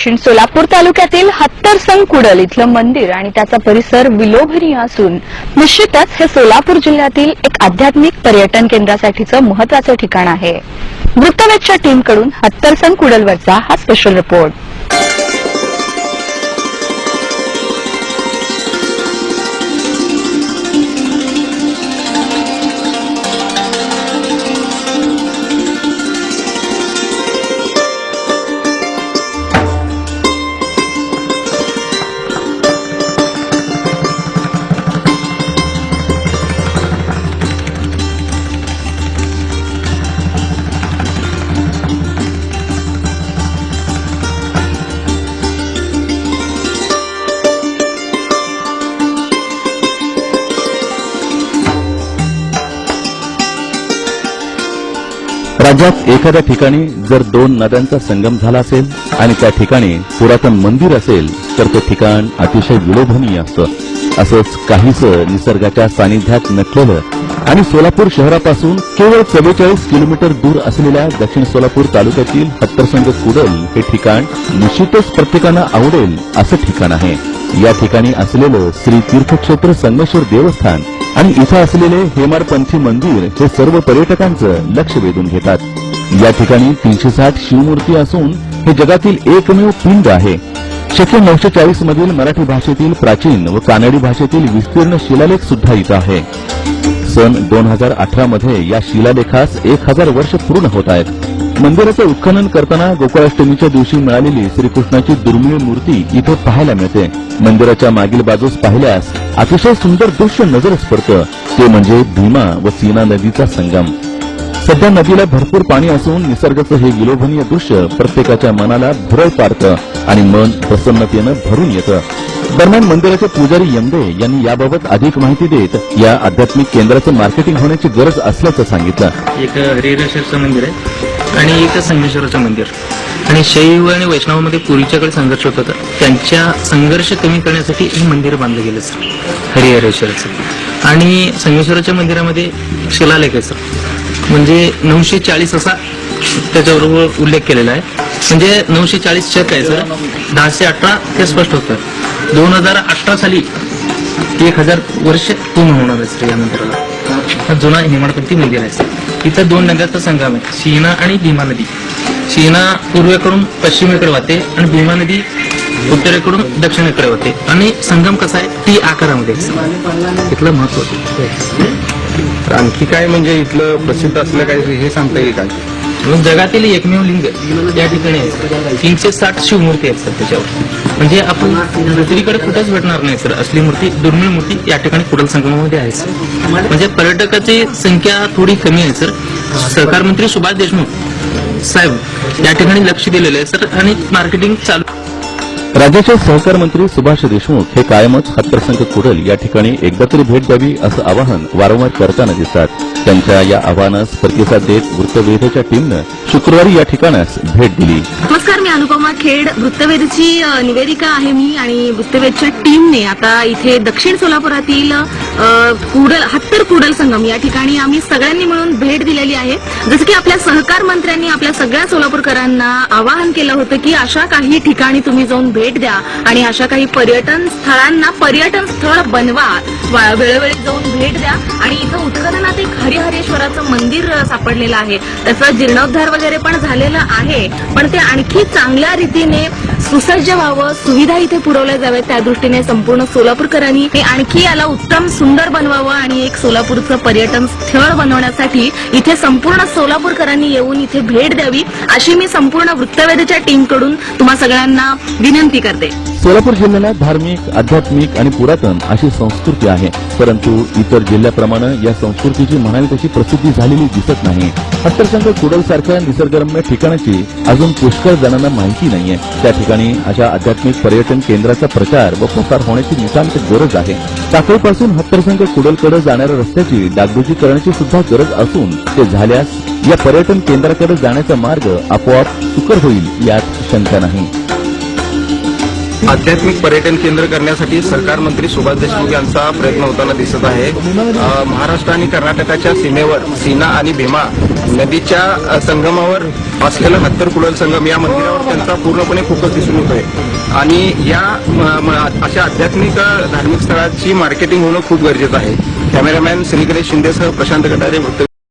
दक्षिण सोलापूर तालुक्यातील हत्तरसंग कुडल इथलं मंदिर आणि त्याचा परिसर विलोभनीय असून निश्चितच हे सोलापूर जिल्ह्यातील एक आध्यात्मिक पर्यटन केंद्रासाठीचं महत्वाचं ठिकाण आहे. वृत्तवेधच्या टीमकडून हत्तरसंग कुडलवरचा हा स्पेशल रिपोर्ट. राज्यात एखाद्या ठिकाणी जर दोन नद्यांचा संगम झाला असेल आणि त्या ठिकाणी पुरातन मंदिर असेल तर ते ठिकाण अतिशय विलोभनीय असतं. असंच काहीसं निसर्गाच्या सानिध्यात नटलेलं आणि सोलापूर शहरापासून केवळ 44 किलोमीटर दूर असलेल्या दक्षिण सोलापूर तालुक्यातील हत्तरसंग कुडल हे ठिकाण निश्चितच प्रत्येकांना आवडेल असं ठिकाण आहे. या ठिकाणी असलेलं श्री तीर्थक्षेत्र संगमेश्वर देवस्थान आणि इथं असलेले हेमाडपंथी मंदिर हे सर्व पर्यटकांचं लक्ष वेधून घेतात. या ठिकाणी 360 शिवमूर्ती असून हे जगातील एकमेव पिंड आहे. शके 940 मधील मराठी भाषेतील प्राचीन व कानडी भाषेतील विस्तीर्ण शिलालेख सुद्धा इथं आहे. सन 2018 मध्ये या शिलालेखास 1000 वर्ष पूर्ण होत आहेत. मंदिराचं उत्खनन करताना गोकुळाष्टमीच्या दिवशी मिळालेली श्रीकृष्णाची दुर्मिळ मूर्ती इथं पाहायला मिळते. मंदिराच्या मागील बाजूस पाहिल्यास अतिशय सुंदर दृश्य नजरेस पडतं. ते म्हणजे भीमा व सीना नदीचा संगम. सध्या नदीला भरपूर पाणी असून निसर्गाचं हे विलोभनीय दृश्य प्रत्येकाच्या मनाला भुरळ पाडतं आणि मन प्रसन्नतेनं भरून येतं. दरम्यान मंदिराचे पुजारी यमदे यांनी याबाबत अधिक माहिती देत या आध्यात्मिक केंद्राचं मार्केटिंग होण्याची गरज असल्याचं सांगितलं. एक हरिहरेश्वरचं मंदिर आहे आणि एक संगमेश्वराचं मंदिर आणि शैव आणि वैष्णवामध्ये पूर्वीच्याकडे संघर्ष होत होता. त्यांच्या संघर्ष कमी करण्यासाठी हे मंदिर बांधलं गेलं सर हरिहरेश्वरचं. आणि संगमेश्वराच्या मंदिरामध्ये शिलालेख आहे सर, म्हणजे 940 असा त्याच्याबरोबर उल्लेख केलेला आहे. म्हणजे 940 शक आहे सर, 1018 ते स्पष्ट होतं. 2018 साली 1000 वर्ष पूर्ण होणार आहे सर या मंदिराला. जुना हेमाडपंथी मंदिर आहे सर. इथं दोन नद्यांचा संगम आहे, सीना आणि भीमा नदी. सीना पूर्वेकडून पश्चिमेकडे वाहते आणि भीमा नदी उत्तरेकडून दक्षिणेकडे वाहते. आणि संगम कसा आहे टी आकारामध्ये इथलं महत्व. आणखी काय म्हणजे इथलं प्रसिद्ध असलं काय हे सांगता येईल काय? जगातील एकमेव लिंग या ठिकाणी आहे. 360 शिवमूर्ती आहेत सर त्याच्यावर. म्हणजे आपण पृथ्वीकडे कुठेच भेटणार नाही सर असली मूर्ती, दुर्मिळ मूर्ती या ठिकाणी कुडल संगमामध्ये आहे सर. म्हणजे पर्यटकाची संख्या थोडी कमी आहे सर. सहकार मंत्री सुभाष देशमुख साहेब या ठिकाणी लक्ष दिलेलं आहे सर आणि मार्केटिंग चालू. राज्याचे सहकार मंत्री सुभाष देशमुख हे कायमच हत्तरसंग कुडल या ठिकाणी एकदा तरी भेट द्यावी असं आवाहन वारंवार करताना दिसतात. त्यांच्या या आवाहनास प्रतिसाद देत वृत्तवेधच्या टीमनं शुक्रवारी या ठिकाणास भेट दिली. नमस्कार, मी अनुपमा खेड, वृत्तवेधची निवेदिका आहे मी. आणि वृत्तवेधच्या टीमने आता इथे दक्षिण सोलापुरातील हत्तर कुडल संगम या ठिकाणी आम्ही सगळ्यांनी मिळून भेट दिलेली आहे. जसं की आपल्या सहकार मंत्र्यांनी आपल्या सगळ्या सोलापूरकरांना आवाहन केलं होतं की अशा काही ठिकाणी तुम्ही जाऊन भेट द्या आणि अशा काही पर्यटन स्थळांना पर्यटन स्थळ बनवा, वेळोवेळी जाऊन भेट द्या. आणि इथं उत्खननात एक हरिहरेश्वराचं मंदिर सापडलेलं आहे. त्याचा जीर्णोद्धार वगैरे पण झालेला आहे, पण ते आणखी चांगल्या रीतीने सुसज्ज व्हावं, सुविधा इथे पुरवल्या जाव्यात त्या दृष्टीने संपूर्ण सोलापूरकरांनी आणखी याला उत्तम सुंदर बनवावं आणि एक सोलापूरचं पर्यटन स्थळ बनवण्यासाठी इथे संपूर्ण सोलापूरकरांनी येऊन इथे भेट द्यावी अशी मी संपूर्ण वृत्तवेधच्या टीमकडून तुम्हा सगळ्यांना विनंती करते. सोलापूर जिल्ह्याला धार्मिक, आध्यात्मिक आणि पुरातन अशी संस्कृती आहे, परंतु इतर जिल्ह्याप्रमाणे या संस्कृतीची म्हणावी तशी प्रसिद्धी झालेली दिसत नाही. हत्तरसंग कुडल सारख्या निसर्गरम्य ठिकाणाची अजून पुष्कळ जणांना माहिती नाहीये. त्या ठिकाणी अशा आध्यात्मिक पर्यटन केंद्राचा प्रचार व प्रसार होण्याची नितांत गरज आहे. टाकळीपासून हत्तरसंग कुडलकडे जाणाऱ्या रस्त्याची डागडुजी करण्याची सुद्धा गरज असून ते झाल्यास या पर्यटन केंद्राकडे जाण्याचा मार्ग आपोआप सुकर होईल यात शंका नाही. आध्यात्मिक पर्यटन केंद्र करण्यासाठी सरकार मंत्री सुभाष देशमुख यांचा प्रयत्न होताना दिसत आहे. महाराष्ट्र आणि कर्नाटकाच्या सीमेवर सीना आणि भीमा नदीच्या संगमावर असलेलं हत्तर कुडल संगम या मंदिरावर त्यांचा पूर्णपणे फोकस दिसून येतोय आणि या अशा आध्यात्मिक धार्मिक स्थळाची मार्केटिंग होणं खूप गरजेचं आहे. कॅमेरामॅन श्री गणेश शिंदेसह प्रशांत कटारे, वृत्त